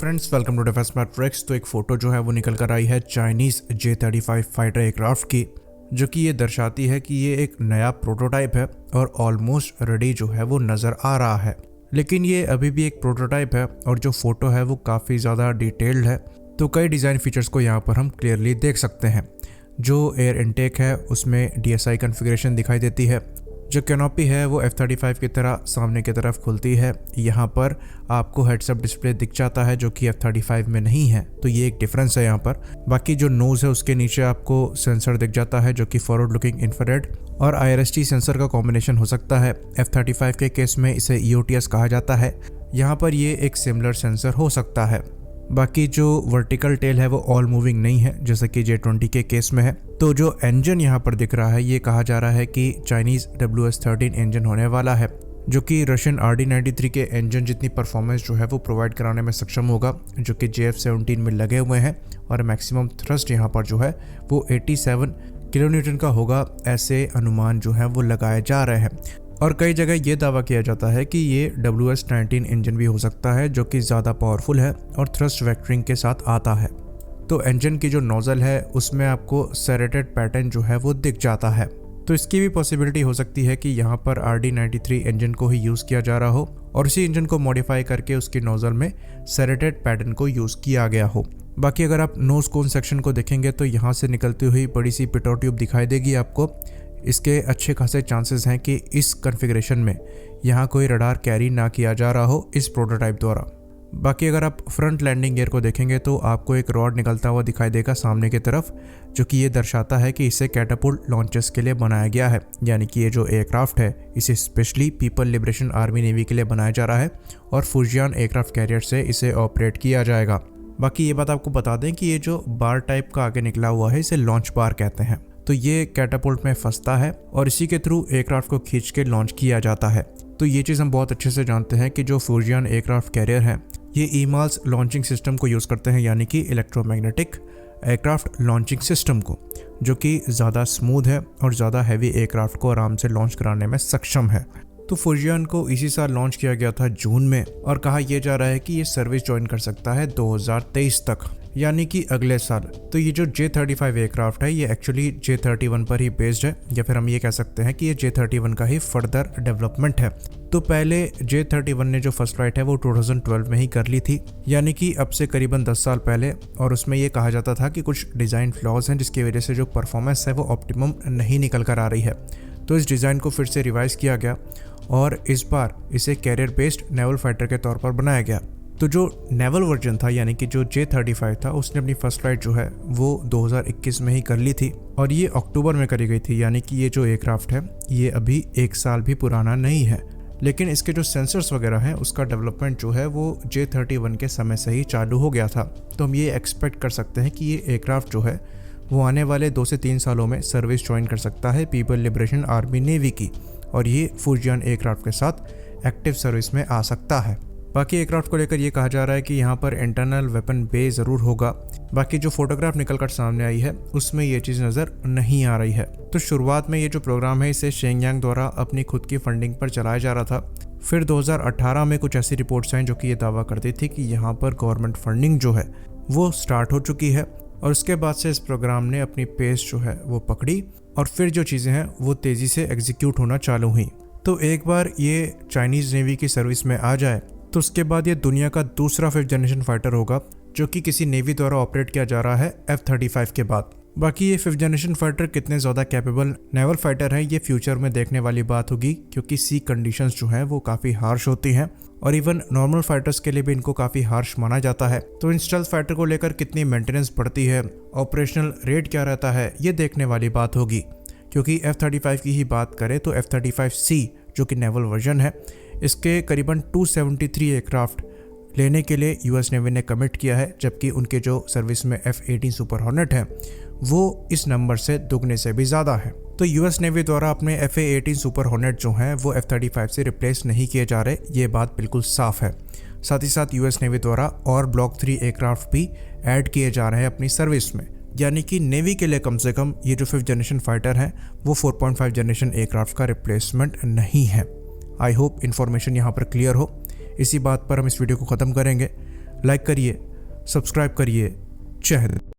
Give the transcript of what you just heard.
Friends, welcome to defence smart tricks. तो एक photo जो है वो निकल कर आई है चाइनीज़ J-35 फाइटर एयरक्राफ्ट की, जो कि ये दर्शाती है कि ये एक नया प्रोटोटाइप है और ऑलमोस्ट रेडी जो है वो नज़र आ रहा है। लेकिन ये अभी भी एक प्रोटोटाइप है और जो फ़ोटो है वो काफ़ी ज़्यादा डिटेल्ड है। तो कई डिज़ाइन फीचर्स को यहाँ पर हम क्लियरली देख सकते हैं। जो एयर इनटेक है उसमें DSI कॉन्फ़िगरेशन दिखाई देती है। जो कैनोपी है वो F-35 की तरह सामने की तरफ खुलती है। यहाँ पर आपको हेड्सअप डिस्प्ले दिख जाता है जो कि F-35 में नहीं है, तो ये एक डिफरेंस है यहाँ पर। बाकी जो नोज़ है उसके नीचे आपको सेंसर दिख जाता है जो कि फॉरवर्ड लुकिंग इंफ्रारेड और IRST सेंसर का कॉम्बिनेशन हो सकता है। F-35 के केस में इसे EOTS कहा जाता है। यहाँ पर ये एक सिमिलर सेंसर हो सकता है। बाकी जो वर्टिकल टेल है वो ऑल मूविंग नहीं है जैसे कि J-20 के केस में है। तो जो इंजन यहाँ पर दिख रहा है ये कहा जा रहा है कि चाइनीज़ WS-13 इंजन होने वाला है, जो कि रशियन RD-93 के इंजन जितनी परफॉर्मेंस जो है वो प्रोवाइड कराने में सक्षम होगा, जो कि JF-17 में लगे हुए हैं। और मैक्सिमम थ्रस्ट यहाँ पर जो है वो 87 किलोन्यूटन का होगा, ऐसे अनुमान जो है वो लगाए जा रहे हैं। और कई जगह ये दावा किया जाता है कि ये WS-19 इंजन भी हो सकता है, जो कि ज़्यादा पावरफुल है और थ्रस्ट वेक्टरिंग के साथ आता है। तो इंजन की जो नोज़ल है उसमें आपको सेरेटेड पैटर्न जो है वो दिख जाता है। तो इसकी भी पॉसिबिलिटी हो सकती है कि यहाँ पर RD-93 इंजन को ही यूज़ किया जा रहा हो और उसी इंजन को मॉडिफाई करके उसकी नोज़ल में सेरेटेड पैटर्न को यूज़ किया गया हो। बाकी अगर आप नोज़ कोन सेक्शन को देखेंगे तो यहाँ से निकलती हुई बड़ी सी पिटो ट्यूब दिखाई देगी आपको। इसके अच्छे खासे चांसेस हैं कि इस कॉन्फ़िगरेशन में यहाँ कोई रडार कैरी ना किया जा रहा हो इस प्रोटोटाइप द्वारा। बाकी अगर आप फ्रंट लैंडिंग गियर को देखेंगे तो आपको एक रॉड निकलता हुआ दिखाई देगा सामने की तरफ, जो कि ये दर्शाता है कि इसे कैटापुल्ट लॉन्चर्स के लिए बनाया गया है। यानी कि ये जो एयरक्राफ्ट है इसे specially people liberation army navy के लिए बनाया जा रहा है और फुजियान एयरक्राफ्ट कैरियर से इसे ऑपरेट किया जाएगा। बाकी ये बात आपको बता दें कि ये जो बार टाइप का आगे निकला हुआ है इसे लॉन्च बार कहते हैं। तो ये कैटापुल्ट में फंसता है और इसी के थ्रू एयरक्राफ्ट को खींच के लॉन्च किया जाता है। तो ये चीज़ हम बहुत अच्छे से जानते हैं कि जो फुजियान एयरक्राफ्ट कैरियर है ये EMALS लॉन्चिंग सिस्टम को यूज़ करते हैं, यानी कि इलेक्ट्रोमैग्नेटिक एयरक्राफ्ट लॉन्चिंग सिस्टम को, जो कि ज़्यादा स्मूथ है और ज़्यादा हैवी एयरक्राफ्ट को आराम से लॉन्च कराने में सक्षम है। तो फुजियान को इसी साल लॉन्च किया गया था जून में और कहा यह जा रहा है कि ये सर्विस ज्वाइन कर सकता है 2023 तक, यानी कि अगले साल। तो ये जो J-35 एयरक्राफ्ट है ये एक्चुअली J-31 पर ही बेस्ड है, या फिर हम ये कह सकते हैं कि ये J-31 का ही फर्दर डेवलपमेंट है। तो पहले J-31 ने जो फर्स्ट फ्लाइट है वो 2012 में ही कर ली थी, यानी कि अब से करीबन 10 साल पहले। और उसमें ये कहा जाता था कि कुछ डिज़ाइन फ्लॉज हैं जिसकी वजह से जो परफॉर्मेंस है वो ऑप्टिमम नहीं निकल कर आ रही है। तो इस डिज़ाइन को फिर से रिवाइज़ किया गया और इस बार इसे कैरियर बेस्ड नेवल फाइटर के तौर पर बनाया गया। तो जो नेवल वर्जन था यानी कि जो J-35 था उसने अपनी फर्स्ट फ्लाइट जो है वो 2021 में ही कर ली थी और ये अक्टूबर में करी गई थी, यानी कि ये जो एयरक्राफ्ट है ये अभी 1 साल भी पुराना नहीं है। लेकिन इसके जो सेंसर्स वगैरह हैं उसका डेवलपमेंट जो है वो J-31 के समय से ही चालू हो गया था। तो हम ये एक्सपेक्ट कर सकते हैं कि ये एयरक्राफ्ट जो है वो आने वाले 2 से 3 सालों में सर्विस ज्वाइन कर सकता है पीपल लिबरेशन आर्मी नेवी की, और ये फुजियान एयरक्राफ्ट के साथ एक्टिव सर्विस में आ सकता है। बाकी एयरक्राफ्ट को लेकर ये कहा जा रहा है कि यहाँ पर इंटरनल वेपन बे ज़रूर होगा। बाकी जो फोटोग्राफ निकल कर सामने आई है उसमें ये चीज़ नज़र नहीं आ रही है। तो शुरुआत में ये जो प्रोग्राम है इसे शेंगयांग द्वारा अपनी खुद की फंडिंग पर चलाया जा रहा था। फिर 2018 में कुछ ऐसी रिपोर्ट्स हैं जो कि ये दावा करती थी कि यहाँ पर गवर्नमेंट फंडिंग जो है वो स्टार्ट हो चुकी है और उसके बाद से इस प्रोग्राम ने अपनी पेस जो है वो पकड़ी और फिर जो चीज़ें हैं वो तेज़ी से एग्जीक्यूट होना चालू हुई। तो एक बार ये चाइनीज़ नेवी की सर्विस में आ जाए तो उसके बाद ये दुनिया का दूसरा 5th जनरेशन फाइटर होगा जो कि किसी नेवी द्वारा ऑपरेट किया जा रहा है F-35 के बाद। बाकी ये 5th जनरेशन फाइटर कितने ज़्यादा कैपेबल नेवल फाइटर है ये फ्यूचर में देखने वाली बात होगी, क्योंकि सी कंडीशंस जो हैं वो काफ़ी हार्श होती हैं और इवन नॉर्मल फाइटर्स के लिए भी इनको काफ़ी हार्श माना जाता है। तो इन स्टेल्थ फाइटर को लेकर कितनी मेंटेनेंस पड़ती है, ऑपरेशनल रेट क्या रहता है, ये देखने वाली बात होगी। क्योंकि F-35 की ही बात करें तो F-35C जो कि नेवल वर्जन है इसके करीबन 273 एयरक्राफ्ट लेने के लिए US नेवी ने कमिट किया है, जबकि उनके जो सर्विस में F-18 सुपर हॉर्नेट है वो इस नंबर से दुगने से भी ज़्यादा है। तो US नेवी द्वारा अपने FA-18 सुपर हॉर्नेट जो हैं वो F-35 से रिप्लेस नहीं किए जा रहे, ये बात बिल्कुल साफ है। साथ ही साथ US नेवी द्वारा और ब्लॉक 3 एयरक्राफ्ट भी ऐड किए जा रहे हैं अपनी सर्विस में, यानी कि नेवी के लिए कम से कम ये जो 5th जनरेशन फाइटर है वो 4.5 जनरेशन एयरक्राफ्ट का रिप्लेसमेंट नहीं है। आई होप इन्फॉर्मेशन यहाँ पर क्लियर हो। इसी बात पर हम इस वीडियो को ख़त्म करेंगे। लाइक करिए, सब्सक्राइब करिए। जय हिंद।